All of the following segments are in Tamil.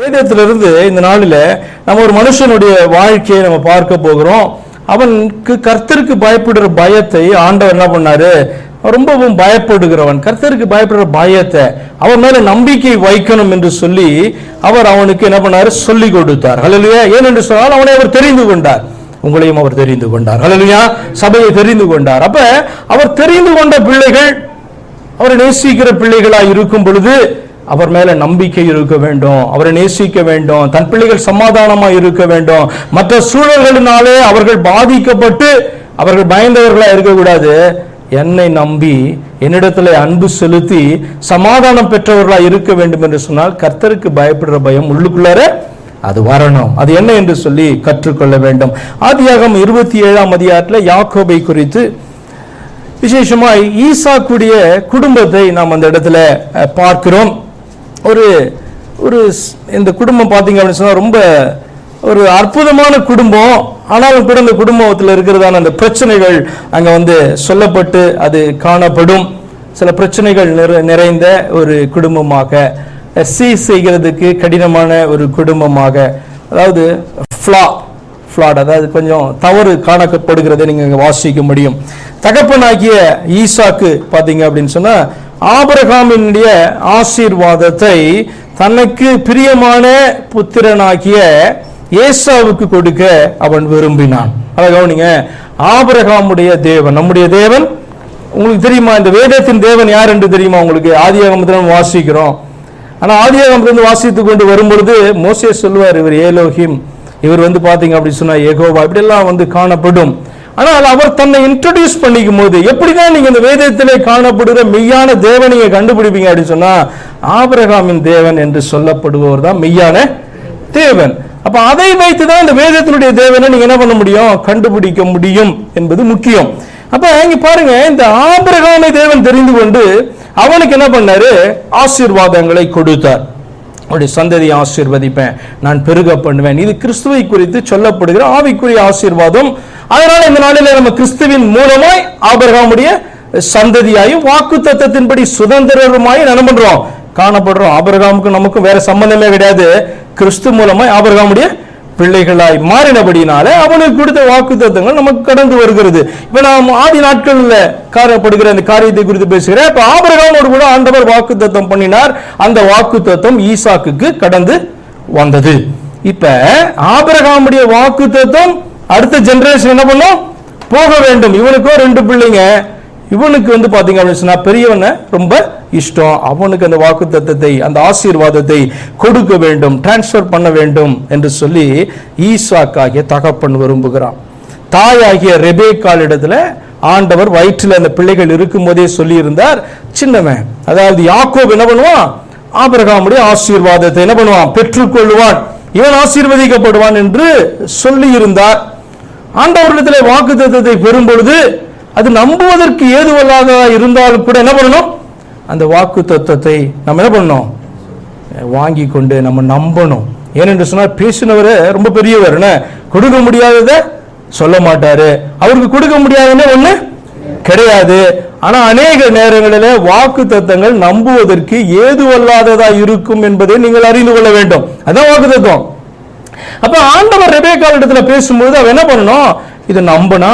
வேதத்திலிருந்து இந்த நாளில் நம்ம ஒரு மனுஷனுடைய வாழ்க்கையை நம்ம பார்க்க போகிறோம். அவனுக்கு கர்த்தருக்கு பயப்படுற பயத்தை ஆண்டவர் என்ன பண்ணாரு? ரொம்பவும் பயப்படுகிறவன், கர்த்தருக்கு பயப்படுற பயத்தை அவன் மேல நம்பிக்கை வைக்கணும் என்று சொல்லி அவர் அவனுக்கு என்ன பண்ணாரு? சொல்லி கொடுத்தார். ஹல்லேலூயா. ஏனென்று சொன்னால் அவனை அவர் தெரிந்து கொண்டார். உங்களையும் அவர் தெரிந்து கொண்டார். ஹல்லேலூயா. சபையை தெரிந்து கொண்டார். அப்ப அவர் தெரிந்து கொண்ட பிள்ளைகள், அவரை நேசிக்கிற பிள்ளைகளாய் இருக்கும் பொழுது அவர் மேல நம்பிக்கை இருக்க வேண்டும், அவரை நேசிக்க வேண்டும், தன் பிள்ளைகள் சமாதானமா இருக்க வேண்டும். மற்ற சூழல்களினாலே அவர்கள் பாதிக்கப்பட்டு அவர்கள் பயந்தவர்களா இருக்கக்கூடாது. என்னை நம்பி என்னிடத்துல அன்பு செலுத்தி சமாதானம் பெற்றவர்களா இருக்க வேண்டும் என்று சொன்னால் கர்த்தருக்கு பயப்படுற பயம் உள்ளுக்குள்ளார அது வரணும். அது என்ன என்று சொல்லி கற்றுக்கொள்ள வேண்டும். ஆதியாகமம் 27ஆம் அதிகாரத்தில் யாக்கோபை குறித்து விசேஷமாய் ஈசாக்குடைய குடும்பத்தை நாம் அந்த இடத்துல பார்க்கிறோம். ஒரு இந்த குடும்பம் பார்த்தீங்க அப்படின்னு சொன்னா ரொம்ப ஒரு அற்புதமான குடும்பம். ஆனாலும் கூட இந்த குடும்பத்தில் இருக்கிறதான அந்த பிரச்சனைகள் அங்க சொல்லப்பட்டு அது காணப்படும். சில பிரச்சனைகள் நிறைந்த ஒரு குடும்பமாக, செய்கிறதுக்கு கடினமான ஒரு குடும்பமாக, அதாவது அதாவது கொஞ்சம் தவறு காணப்படுகிறதை நீங்க வாசிக்க முடியும். தகப்பனாகிய ஈசாக்கு பாத்தீங்க அப்படின்னு சொன்னா ஆபிரகாமினுடைய ஆசீர்வாதத்தை தனக்கு பிரியமான புத்திரனாகிய ஏசாவுக்கு கொடுக்க அவன் விரும்பினான். அதை கவனிங்க. ஆபிரகாமுடைய தேவன், நம்முடைய தேவன் உங்களுக்கு தெரியுமா? இந்த வேதத்தின் தேவன் யார் என்று தெரியுமா உங்களுக்கு? ஆதியாகமத்தில் வாசிக்கிறோம். ஆனா ஆதியாகமத்திலிருந்து வாசித்து கொண்டு வரும்பொழுது மோசே சொல்லுவார், இவர் ஏலோஹிம், இவர் பாத்தீங்க அப்படின்னு சொன்னா யெகோவா, இப்படி எல்லாம் காணப்படும். ஆனால் அவர் தன்னை இன்ட்ரோடியூஸ் பண்ணிக்கும் போது எப்படிதான் நீங்க இந்த வேதத்திலே காணப்படுகிற மெய்யான தேவனையை கண்டுபிடிப்பீங்க அப்படின்னு சொன்னா ஆபிரகாமின் தேவன் என்று சொல்லப்படுபவர் தான் மெய்யான தேவன். அப்ப அதை வைத்துதான் இந்த வேதத்தினுடைய தேவனை நீங்க என்ன பண்ண முடியும்? கண்டுபிடிக்க முடியும் என்பது முக்கியம். அப்ப இங்க பாருங்க, இந்த ஆபிரகாமை தேவன் தெரிந்து கொண்டு அவனுக்கு என்ன பண்ணாரு? ஆசீர்வாதங்களை கொடுத்தார். அவருடைய சந்ததியை ஆசீர்வதிப்பேன், நான் பெருக பண்ணுவேன். இது கிறிஸ்துவை குறித்து சொல்லப்படுகிற ஆவிக்குரிய ஆசீர்வாதம். அதனால இந்த நாளில் நம்ம கிறிஸ்துவின் மூலமாய் ஆபிரகாமுடைய சந்ததியாயும் வாக்கு தத்தத்தின்படி சுதந்திரமாய் என்ன பண்றோம்? காணப்படுறோம். ஆபிரகாமுக்கு நமக்கும் வேற சம்பந்தமே கிடையாது. கிறிஸ்து மூலமாய் ஆபிரகாமுடைய பிள்ளைகளாய் மாறினபடினால அவனுக்கு கொடுத்த வாக்கு தத்தங்கள் நமக்கு கடந்து வருகிறது. இப்ப நாம் ஆதி நாட்கள்ல காணப்படுகிற அந்த காரியத்தை குறித்து பேசுகிறேன். இப்ப ஆபிரகாமோடு கூட ஆண்டவர் வாக்கு தத்தம் பண்ணினார். அந்த வாக்கு தத்தம் ஈசாக்குக்கு கடந்து வந்தது. இப்ப ஆபிரகாமுடைய வாக்கு தத்தம் அடுத்த ஜெனரேஷன் என்ன பண்ணும்? போக வேண்டும். இவனுக்கும் 2 பிள்ளைங்க. இவனுக்கு பாத்தீங்க அப்படின்னு சொன்னா பெரியவனை ரொம்ப இஷ்டம். அவனுக்கு அந்த வாக்கு தத்தத்தை, அந்த ஆசீர்வாதத்தை கொடுக்க வேண்டும், டிரான்ஸ்பர் பண்ண வேண்டும் என்று சொல்லி ஈசாக்காகிய தகப்பன் விரும்புகிறான். தாயாகிய ரெபேக்காள் இடத்துல ஆண்டவர் வயிற்றில் அந்த பிள்ளைகள் இருக்கும் போதே சொல்லி இருந்தார், சின்னவன் அதாவது யாக்கோபு என்ன பண்ணுவான்? ஆபிரகாமுடைய ஆசீர்வாதத்தை என்ன பண்ணுவான்? பெற்றுக்கொள்வான், இவன் ஆசீர்வதிக்கப்படுவான் என்று சொல்லி இருந்தார். ஆண்டவரிடத்திலே வாக்கு தத்தத்தை பெறும் பொழுது அது நம்புவதற்கு ஏதுவல்லாத இருந்தாலும் கூட என்ன பண்ணணும்? அந்த வாக்கு தத்தத்தை நம்ம என்ன பண்ணணும்? வாங்கி கொண்டு நம்ம நம்பணும். ஏனென்று சொன்னால் பேசினவர் ரொம்ப பெரியவர், கொடுக்க முடியாததை சொல்ல மாட்டாரு. அவருக்கு கொடுக்க முடியாதுன்னு ஒண்ணு கிடையாது. ஆனா அநேக நேரங்களில் வாக்கு தத்தங்கள் நம்புவதற்கு ஏதுவல்லாததா இருக்கும் என்பதை நீங்கள் அறிந்து கொள்ள வேண்டும். அதான் வாக்கு தத்தம். அப்ப ஆண்டவர் ரெபேக்காள் இடத்துல பேசும்போது அவன் என்ன பண்ணணும்? இதை நம்பினா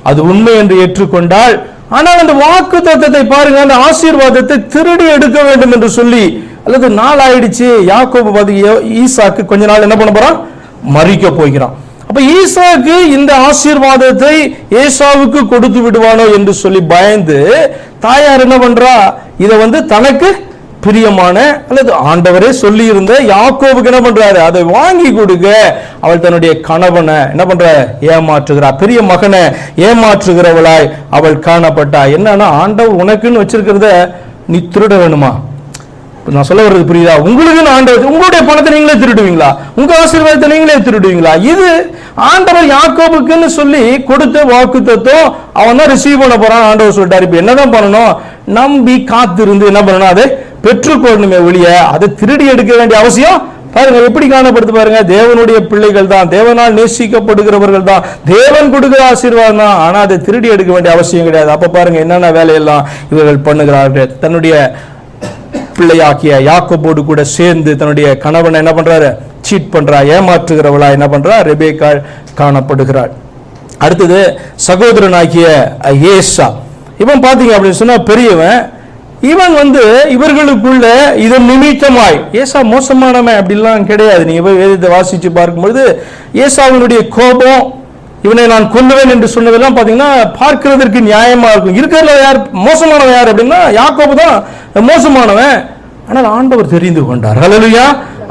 அது உண்மை என்று ஏற்றுக்கொண்டால், ஆனால் அந்த வாக்கு தத்தத்தை பாருங்க, அந்த ஆசீர்வாதத்தை திருடி எடுக்க வேண்டும் என்று சொல்லி, அல்லது நாள் ஆயிடுச்சு, யாக்கோபு ஈசாக்கு கொஞ்ச நாள் என்ன பண்ண போறான்? மரிக்க போகிறான். அப்ப ஈசாக்கு இந்த ஆசீர்வாதத்தை ஏசாவுக்கு கொடுத்து விடுவானோ என்று சொல்லி பயந்து தாயார் என்ன பண்றா? இதை தனக்கு பிரியமான அல்லது ஆண்டவரே சொல்லி இருந்த யாக்கோபுக்கு என்ன பண்றாரு? அதை வாங்கி கொடுக்க அவள் தன்னுடைய கணவனை என்ன பண்ற? ஏமாற்றுகிறார். பெரிய மகனை ஏமாற்றுகிறவளாய் அவள் காணப்பட்டா. என்னன்னா, ஆண்டவர் உனக்குன்னு வச்சிருக்கிறத நீ திருட வேணுமா? நான் சொல்ல வர்றது புரியுதா? உங்களுக்கு ஆண்டவர் உங்களுடைய பணத்தை நீங்களே திருடுவீங்களா? உங்க ஆசீர்வாதத்தை நீங்களே திருடுவீங்களா? இது ஆண்டவர் யாக்கோபுக்குன்னு சொல்லி கொடுத்த வாக்கு தத்துவம். அவன் தான் ரிசீவ் பண்ண போறான். ஆண்டவர் சொல்லிட்டாரு. இப்ப என்னதான் பண்ணணும்? நம்பி காத்திருந்து என்ன பண்ணணும்? அதை பெற்றுக்கொள்ளணுமே ஒழிய அதை திருடி எடுக்க வேண்டிய அவசியம் பாருங்க எப்படி காணப்படுத்து பாருங்க. தேவனுடைய பிள்ளைகள் தான், தேவனால் நேசிக்கப்படுகிறவர்கள் தான், தேவன் கொடுக்கிற ஆசீர்வாதம் தான். ஆனா அதை திருடி எடுக்க வேண்டிய அவசியம் கிடையாது. அப்ப பாருங்க என்னென்ன வேலையெல்லாம் இவர்கள் பண்ணுகிறார்கள். தன்னுடைய பிள்ளையாக்கிய யாக்கோபோடு கூட சேர்ந்து தன்னுடைய கணவனை என்ன பண்றாரு, சீட் பண்றா, ஏமாற்றுகிறவளா என்ன பண்றா ரெபேக்காள் காணப்படுகிறாள். அடுத்தது சகோதரனாகிய ஏசா. இவன் பாத்தீங்க அப்படின்னு சொன்னா பெரியவன். இவன் இவர்களுக்குள்ள இதன் நிமித்தமாய், ஏசா மோசமானவன் அப்படிலாம் கிடையாது. நீங்க போய் வேதத்தை வாசிச்சு பார்க்கும்பொழுது ஏசாவினுடைய கோபம், இவனை நான் கொல்லுவேன் என்று சொன்னதெல்லாம் பாத்தீங்கன்னா பார்க்கிறதற்கு நியாயமா இருக்கும். இருக்கிறதுல யார் மோசமானவன் யார் அப்படின்னா யாக்கோபு தான் மோசமானவன். ஆனால் ஆண்டவர் தெரிந்து கொண்டார். ஹல்லேலூயா.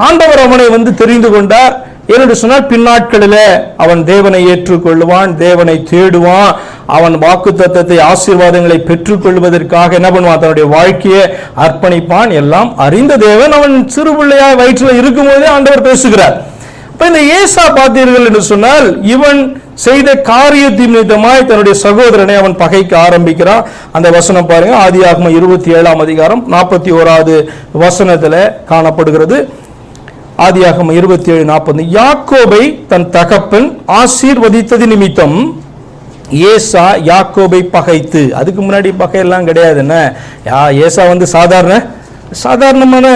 ஆண்டவர் அவனை தெரிந்து கொண்டார். ஏனென்று சொன்னால் பின்னாட்களில் அவன் தேவனை ஏற்றுக்கொள்வான், தேவனை தேடுவான், அவன் வாக்குத்தத்தத்தை ஆசீர்வாதங்களை பெற்றுக் கொள்வதற்காக என்ன பண்ணுவான், தன்னுடைய வாழ்க்கையை அர்ப்பணிப்பான். எல்லாம் அறிந்த தேவன் அவன் சிறு பிள்ளையாய் வயிற்றில் இருக்கும் போதே ஆண்டவர் பேசுகிறார். இப்ப இந்த ஏசா பார்த்தீர்கள் என்று சொன்னால் இவன் செய்த காரியத்தின் நிமித்தமாய் தன்னுடைய சகோதரனை அவன் பகைக்க ஆரம்பிக்கிறான். அந்த வசனம் பாருங்க, ஆதியாகமம் 27ஆம் அதிகாரம் 41வது வசனத்துல காணப்படுகிறது. ஆதியாகமம் 27:40. யாக்கோபை தன் தகப்பன் ஆசீர்வதித்தது நிமித்தம் ஏசா யாக்கோபை பகைத்து. அதுக்கு முன்னாடி பகையெல்லாம் கிடையாது. என்ன ஏசா சாதாரணமான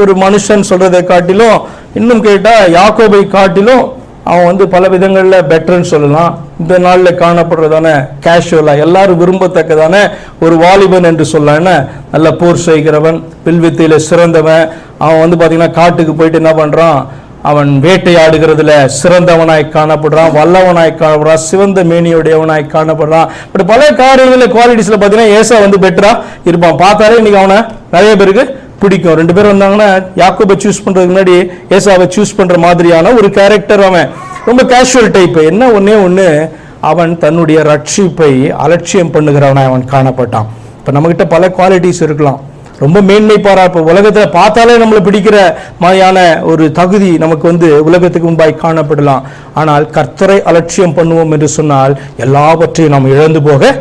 ஒரு மனுஷன் சொல்றதை காட்டிலும், இன்னும் கேட்டா யாக்கோபை காட்டிலும் அவன் பல விதங்களில் பெட்டர்ன்னு சொல்லலாம். இந்த நாளில் காணப்படுறதான கேஷுவலா எல்லாரும் விரும்பத்தக்கதான ஒரு வாலிபன் என்று சொல்லலாம். நல்ல போர் செய்கிறவன், வில்வித்தையில சிறந்தவன். அவன் பார்த்தீங்கன்னா காட்டுக்கு போயிட்டு என்ன பண்றான், அவன் வேட்டையாடுகிறதுல சிறந்தவனாய் காணப்படுறான், வல்லவனாய் காணப்படுறான், சிவந்த மேனியுடையவனாய் காணப்படுறான். பட் பல காரியங்களில் குவாலிட்டிஸ்ல பார்த்தீங்கன்னா ஏசா பெட்டரா இருப்பான். பார்த்தாலே இன்னைக்கு அவனை நிறைய பேருக்கு பிடிக்கும். ரெண்டு பேர் வந்தாங்கன்னா யாக்கோபை சூஸ் பண்றதுக்கு முன்னாடி ஏசாவை சூஸ் பண்ற மாதிரியான ஒரு கேரக்டர். அவன் ரொம்ப கேஷுவல் டைப். என்ன ஒண்ணு அவன் தன்னுடைய ரட்சிப்பை அலட்சியம் பண்ணுகிறவனாய் அவன் காணப்பட்டான். இப்ப நம்ம கிட்ட பல குவாலிட்டிஸ் இருக்கலாம். ரொம்ப மேன்மை பாராட்டு உலகத்துல பார்த்தாலே நம்மளை பிடிக்கிற மாதிரியான ஒரு தகுதி நமக்கு உலகத்துக்கு முன்பாய் காணப்படலாம். ஆனால் கர்த்தரை அலட்சியம் பண்ணுவோம் என்று சொன்னால் எல்லாவற்றையும் நாம் இழந்து போக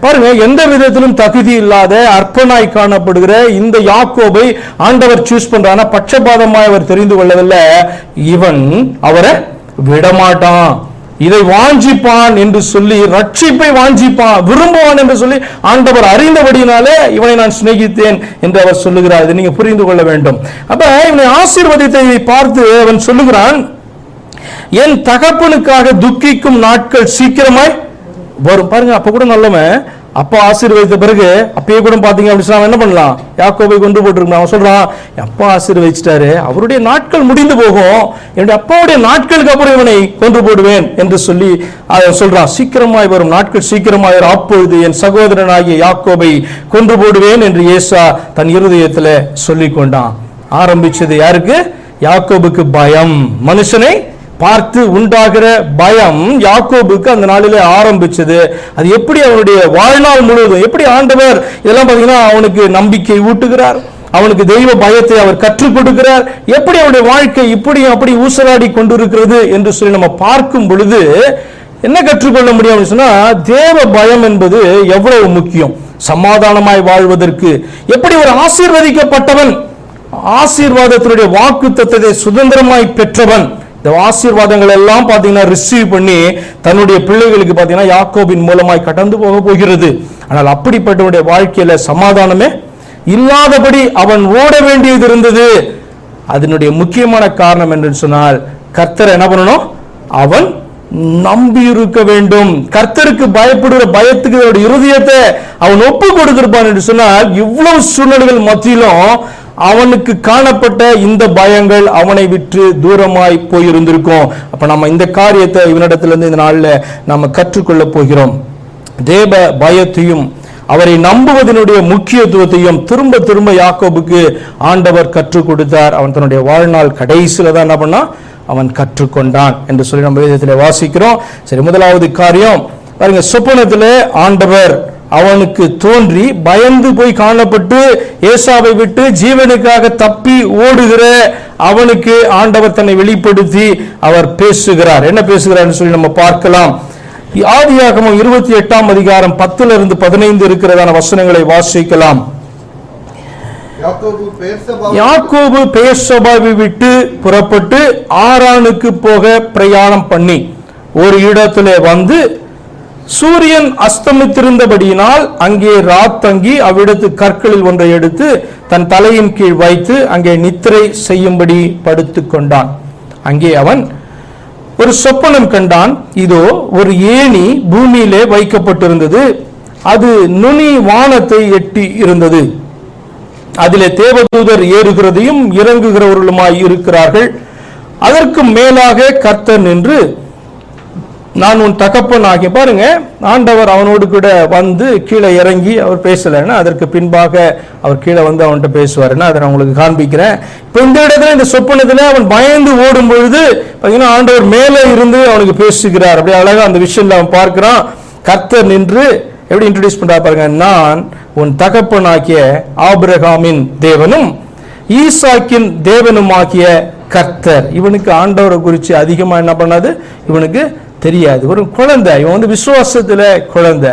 பாருங்க. எந்த விதத்திலும் தகுதி இல்லாத அற்பனாய் காணப்படுகிற இந்த யாக்கோபை ஆண்டவர் சூஸ் பண்றான பட்சபாதமாய் அவர் தெரிந்து கொள்ளவில்லை. இவன் அவரை விடமாட்டான், இதை வாஞ்சிப்பான் என்று சொல்லி, ரட்சிப்பை வாஞ்சிப்பான், விரும்புவான் என்று சொல்லி ஆண்டவர் அறிந்தபடியினாலே இவனை நான் சிநேகித்தேன் என்று அவர் சொல்லுகிறார். இதை நீங்க புரிந்து கொள்ள வேண்டும். அப்ப இவனை ஆசீர்வதித்தை பார்த்து அவன் சொல்லுகிறான், என் தகப்பனுக்காக துக்கிக்கும் நாட்கள் சீக்கிரமாய் வரும். பாருங்க, அப்ப கூட நல்லவன் அப்பா ஆசீர்வதித்த பிறகு அப்பயே கூட பாத்தீங்க அப்படின்னு என்ன பண்ணலாம், யாக்கோபை கொண்டு போட்டு அவன் சொல்றான், அப்பா ஆசீர்வதிச்சிட்டாரு, அவருடைய நாட்கள் முடிந்து போகும், என்னுடைய அப்பாவுடைய நாட்களுக்கு அப்புறம் இவனை கொண்டு போடுவேன் என்று சொல்லி அவன் சொல்றான். சீக்கிரமாய் வரும் நாட்கள் சீக்கிரமாய் வரும், அப்பொழுது என் சகோதரனாகிய யாக்கோபை கொண்டு போடுவேன் என்று ஏசா தன் இருதயத்துல சொல்லி கொண்டான். ஆரம்பிச்சது யாருக்கு? யாக்கோபுக்கு பயம். மனுஷனை பார்த்து உண்டாகிற பயம் யாக்கோபுக்கு அந்த நாளிலே ஆரம்பிச்சது. அது எப்படி அவனுடைய வாழ்நாள் முழுவதும் எப்படி ஆண்டவர் இதெல்லாம் பாத்தீங்கன்னா அவனுக்கு நம்பிக்கை ஊட்டுகிறார், அவனுக்கு தெய்வ பயத்தை அவர் கற்றுக் கொடுக்கிறார், எப்படி அவனுடைய வாழ்க்கை இப்படி அப்படி ஊசலாடி கொண்டிருக்கிறது என்று சொல்லி நம்ம பார்க்கும் பொழுது என்ன கற்றுக்கொள்ள முடியும் சொன்னா, தேவ பயம் என்பது எவ்வளவு முக்கியம். சமாதானமாய் வாழ்வதற்கு எப்படி ஒரு ஆசீர்வதிக்கப்பட்டவன், ஆசீர்வாதத்தினுடைய வாக்கு தத்தத்தை சுதந்திரமாய் பெற்றவன், இந்த ஆசீர்வாதங்கள் எல்லாம் பாத்தீங்கன்னா ரிசீவ் பண்ணி தன்னுடைய பிள்ளைகளுக்கு பாத்தீங்கன்னா யாக்கோபின் மூலமாய் கடந்து போக போகிறது. ஆனால் அப்படிப்பட்டவனுடைய வாழ்க்கையில சமாதானமே இல்லாதபடி அவன் ஓட வேண்டியது இருந்தது. அதனுடைய முக்கியமான காரணம் என்று சொன்னால், கர்த்தர் என்ன பண்ணணும், அவன் நம்பி இருக்க வேண்டும். கர்த்தருக்கு பயப்படுகிற பயத்துக்கு அவருடைய இருதயத்தை அவன் ஒப்பு கொடுத்திருப்பான் என்று சொன்னால், இவ்வளவு சூழ்நிலைகள் மத்தியிலும் அவனுக்கு காணப்பட்ட இந்த பயங்கள் அவனை விட்டு தூரமாய் போயிருந்திருக்கும். அப்ப நம்ம இந்த காரியத்தை இவனிடத்திலிருந்து இந்த நாள்ல நம்ம கற்றுக்கொள்ள போகிறோம். தேவ பயத்தையும் அவரை நம்புவதனுடைய முக்கியத்துவத்தையும் திரும்ப திரும்ப யாக்கோபுக்கு ஆண்டவர் கற்றுக் கொடுத்தார். அவன் தன்னுடைய வாழ்நாள் கடைசியில தான் என்ன பண்ணா, அவன் கற்றுக்கொண்டான் என்று சொல்லி நம்ம வேதத்திலே வாசிக்கிறோம். சரி, முதலாவது காரியம் பாருங்க, சொப்பனத்திலே ஆண்டவர் அவனுக்கு தோன்றி பயந்து போய் காணப்பட்டு ஏசாவை விட்டு ஜீவனுக்காக தப்பி ஓடுகிற அவனுக்கு ஆண்டவர் தன்னை வெளிப்படுத்தி அவர் பேசுகிறார். என்ன பேசுகிறார் சொல்லி நம்ம பார்க்கலாம். ஆதியாகமம் 28ஆம் அதிகாரம் 10-15 இருக்கிறதான வசனங்களை வாசிக்கலாம். யாக்கோபு பெயர்சபாவை விட்டு புறப்பட்டு ஆரானுக்கு போக பிரயாணம் பண்ணி ஒரு இடத்திலே வந்து சூரியன் அஸ்தமித்திருந்தபடியினால் அங்கே ராத்தங்கி அவ்விடத்து கற்களில் ஒன்றை எடுத்து தன் தலையின் கீழ் வைத்து அங்கே நித்திரை செய்யும்படி படுத்துக் கொண்டான். அங்கே அவன் ஒரு சொப்பனம் கண்டான். இதோ ஒரு ஏணி பூமியிலே வைக்கப்பட்டிருந்தது. அது நுனி வானத்தை எட்டி இருந்தது. அதிலே தேவதூதர் ஏறுகிறதையும் இறங்குகிறவர்களுமாய் இருக்கிறார்கள். அதற்கு மேலாக கர்த்தர் நின்று, நான் உன் தகப்பன் ஆகிய, பாருங்க, ஆண்டவர் அவனோடு கூட வந்து கீழே இறங்கி அவர் பேசலைன்னா அதற்கு பின்பாக அவர் கீழே வந்து அவன்கிட்ட பேசுவாருன்னா அதை நான் உங்களுக்கு காண்பிக்கிறேன். இப்போ இந்த இடத்துல இந்த சொப்பனத்தில் அவன் பயந்து ஓடும் பொழுது பார்த்தீங்கன்னா ஆண்டவர் மேலே இருந்து அவனுக்கு பேசுகிறார். அப்படியே அழகா அந்த விஷயத்தில் அவன் பார்க்கிறான். கர்த்தர் நின்று எப்படி இன்ட்ரோடியூஸ் பண்றா பாருங்க, நான் உன் தகப்பனாகிய ஆபிரகாமின் தேவனும் ஈசாக்கின் தேவனுமாகிய கர்த்தர். இவனுக்கு ஆண்டவரை குறித்து அதிகமா என்ன பண்ணாது, இவனுக்கு தெரியாது. ஒரு குழந்தை, இவன் வந்து விசுவாசத்துல குழந்தை,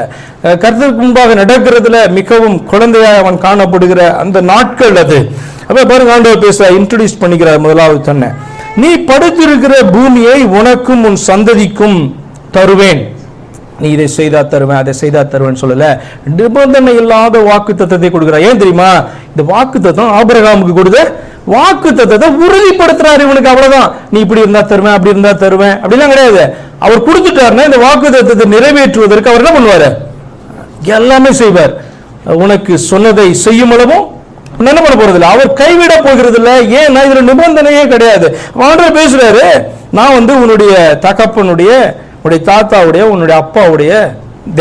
கர்த்தருக்கு முன்பாக நடக்கிறதுல மிகவும் குழந்தையாக அவன் காணப்படுகிற அந்த நாட்கள் அது. அப்ப பாருங்க, ஆண்டவர் பேச இன்ட்ரோடியூஸ் பண்ணிக்கிறார். முதலாவது சொன்ன, நீ படுத்திருக்கிற பூமியை உனக்கும் உன் சந்ததிக்கும் தருவேன். நீ இதை செய்தா தருவேன், அதை செய்தா தருவேன் சொல்லல, நிபந்தனை இல்லாத வாக்கு தத்தத்தை கொடுக்கிறார். ஏன் தெரியுமா? இந்த வாக்கு தத்தம் ஆபிரகாமுக்கு கொடுத்த வாக்கு தத்தத்தை உறுதிப்படுத்துறாரு இவனுக்கு. அவ்வளவுதான், நீ இப்படி இருந்தா தருவேன், அப்படி இருந்தா தருவேன் அப்படிலாம் கிடையாது. அவர் கொடுத்துட்டாருன்னா இந்த வாக்கு தத்தத்தை நிறைவேற்றுவதற்கு அவர் என்ன பண்ணுவாரு? எல்லாமே செய்வார். உனக்கு சொன்னதை செய்யும் அளவும் என்ன பண்ண போறது இல்லை, அவர் கைவிட போகிறது இல்லை. ஏன்னா இதுல நிபந்தனையே கிடையாது. ஆண்டவர் பேசுறாரு, நான் வந்து உன்னுடைய தகப்பனுடைய, உன்னுடைய தாத்தாவுடைய, உன்னுடைய அப்பாவுடைய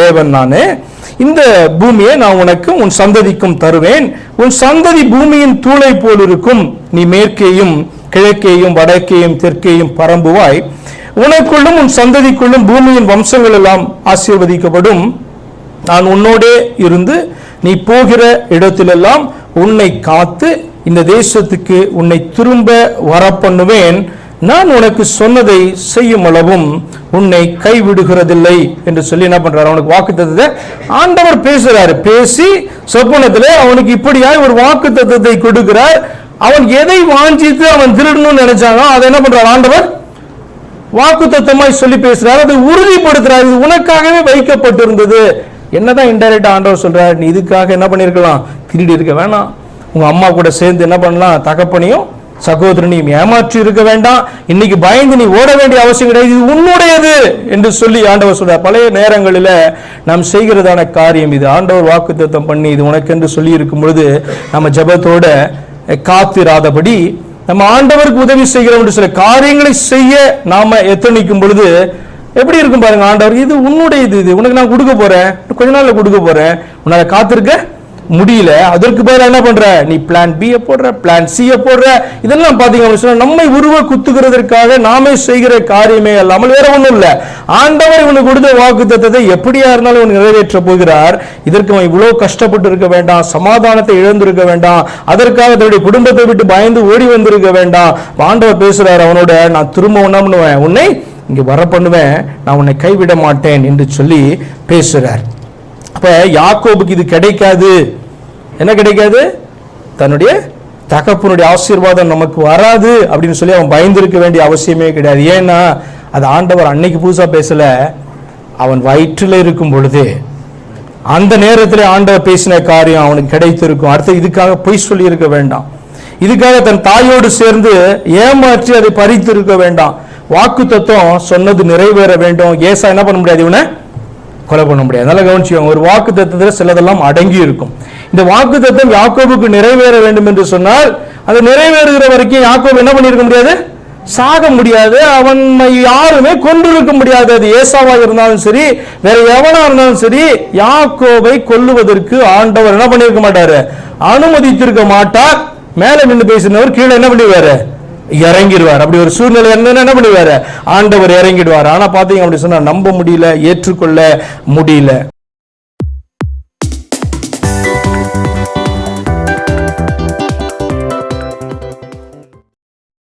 தேவன் நானு. இந்த பூமியை நான் உனக்கு உன் சந்ததிக்கும் தருவேன். உன் சந்ததி பூமியின் தூளை போல் இருக்கும். நீ மேற்கேயும் கிழக்கேயும் வடக்கேயும் தெற்கேயும் பரம்புவாய். உனக்குள்ளும் உன் சந்ததிக்குள்ளும் பூமியின் வம்சங்கள் எல்லாம் ஆசீர்வதிக்கப்படும். நான் உன்னோடே இருந்து நீ போகிற இடத்திலெல்லாம் உன்னை காத்து இந்த தேசத்துக்கு உன்னை திரும்ப வர பண்ணுவேன். நான் உனக்கு சொன்னதை செய்யும் அளவும் உன்னை கைவிடுகிறதில்லை என்று சொல்லி என்ன பண்றாரு, அவனுக்கு வாக்குத்தத்தத்தை ஆண்டவர் பேசுறாரு. பேசி சொப்பனத்திலே அவனுக்கு இப்படியாய் ஒரு வாக்குத்தத்தத்தை கொடுக்கிறார். அவன் எதை வாஞ்சித்து அவன் திருடணும்னு நினைச்சானோ அதை என்ன பண்றார், ஆண்டவர் வாக்குத்தத்தமாய் சொல்லி பேசுறாரு. அதை உறுதிப்படுத்துறாரு. இது உனக்காகவே வைக்கப்பட்டிருந்தது. என்னதான் இன்டைரக்டா ஆண்டவர் சொல்றாரு, நீ இதுக்காக என்ன பண்ணிருக்கலாம், திருடி இருக்க வேணாம். உங்க அம்மா கூட சேர்ந்து என்ன பண்ணலாம், தகப்பனையும் சகோதரனையும் ஏமாற்றி இருக்க வேண்டாம். இன்னைக்கு பயந்து நீ ஓட வேண்டிய அவசியம் கிடையாது, இது உன்னுடையது என்று சொல்லி ஆண்டவர் சொல்றார். பழைய நேரங்களில் நாம் செய்கிறதான காரியம் இது. ஆண்டவர் வாக்குத்தத்தம் பண்ணி இது உனக்கென்று சொல்லி இருக்கும் பொழுது நம்ம ஜெபத்தோட காத்திராதபடி நம்ம ஆண்டவருக்கு உதவி செய்கிறோம். சில காரியங்களை செய்ய நாம எத்தனிக்கும் பொழுது எப்படி இருக்கும் பாருங்க, ஆண்டவர் இது உன்னுடையது, இது உனக்கு நான் கொடுக்க போறேன், கொஞ்ச நாள்ல கொடுக்க போறேன், உன்னால காத்திருக்க முடியல. அதற்கு பதிலாக என்ன பண்ற, நீ பிளான் பி போடுற, பிளான் சி போடுற. இதெல்லாம் பாத்தீங்க நம்மை உருவ குத்துகிறதற்காக நாமே செய்கிற காரியமே அல்லாமல் வேற ஒண்ணும் இல்ல. ஆண்டவர் இவனுக்கு கொடுத்த வாக்குத்தத்தத்தை எப்படியா இருந்தாலும் இவன் நிறைவேற்ற போகிறார். இதற்கு அவன் இவ்வளவு கஷ்டப்பட்டு இருக்க வேண்டாம், சமாதானத்தை இழந்திருக்க வேண்டாம், அதற்காக தன்னுடைய குடும்பத்தை விட்டு பயந்து ஓடி வந்திருக்க வேண்டாம். ஆண்டவர் பேசுறாரு அவனோட, நான் திரும்ப என்ன பண்ணுவேன், உன்னை இங்க வர பண்ணுவேன், நான் உன்னை கைவிட மாட்டேன் என்று சொல்லி பேசுறார். அப்ப யாக்கோபுக்கு இது கிடைக்காது. என்ன கிடைக்காது? தன்னுடைய தகப்பனுடைய ஆசீர்வாதம் நமக்கு வராது அப்படின்னு சொல்லி அவன் பயந்திருக்க வேண்டிய அவசியமே கிடையாது. ஏன்னா அது ஆண்டவர் அன்னைக்கு புதுசா பேசல, அவன் வயிற்றில் இருக்கும் பொழுது அந்த நேரத்தில் ஆண்டவர் பேசின காரியம் அவனுக்கு கிடைத்திருக்கும். அடுத்து இதுக்காக பொய் சொல்லி இருக்க வேண்டாம், இதுக்காக தன் தாயோடு சேர்ந்து ஏமாற்றி அதை பறித்து இருக்க வேண்டாம். வாக்கு தத்துவம் சொன்னது நிறைவேற வேண்டும். ஏசா என்ன பண்ண முடியாது, இவனை கொலை பண்ண முடியாது. அதனால கவனிச்சுக்கோங்க, ஒரு வாக்கு தத்துவத்தில் சிலதெல்லாம் அடங்கி இருக்கும். இந்த வாக்கு தத்துவம் யாக்கோபுக்கு நிறைவேற வேண்டும் என்று சொன்னால் அது நிறைவேறுகிற வரைக்கும் யாக்கோபு என்ன பண்ணிருக்க முடியாது, சாக முடியாது. அவனை யாருமே கொன்றிருக்க முடியாது. அது ஏசாவா இருந்தாலும் சரி, வேற எவனா இருந்தாலும் சரி, யாக்கோபை கொல்லுவதற்கு ஆண்டவர் என்ன பண்ணிருக்க மாட்டாரு, அனுமதித்திருக்க மாட்டார். மேல நின்று பேசினவர் கீழே என்ன பண்ணிடுவாரு, இறங்கிடுவார். அப்படி ஒரு சூழ்நிலை என்ன பண்ணுவாரு, ஆண்டவர் இறங்கிடுவார். ஆனா பாத்தீங்க அப்படி சொன்னா நம்ப முடியல, ஏற்றுக்கொள்ள முடியல.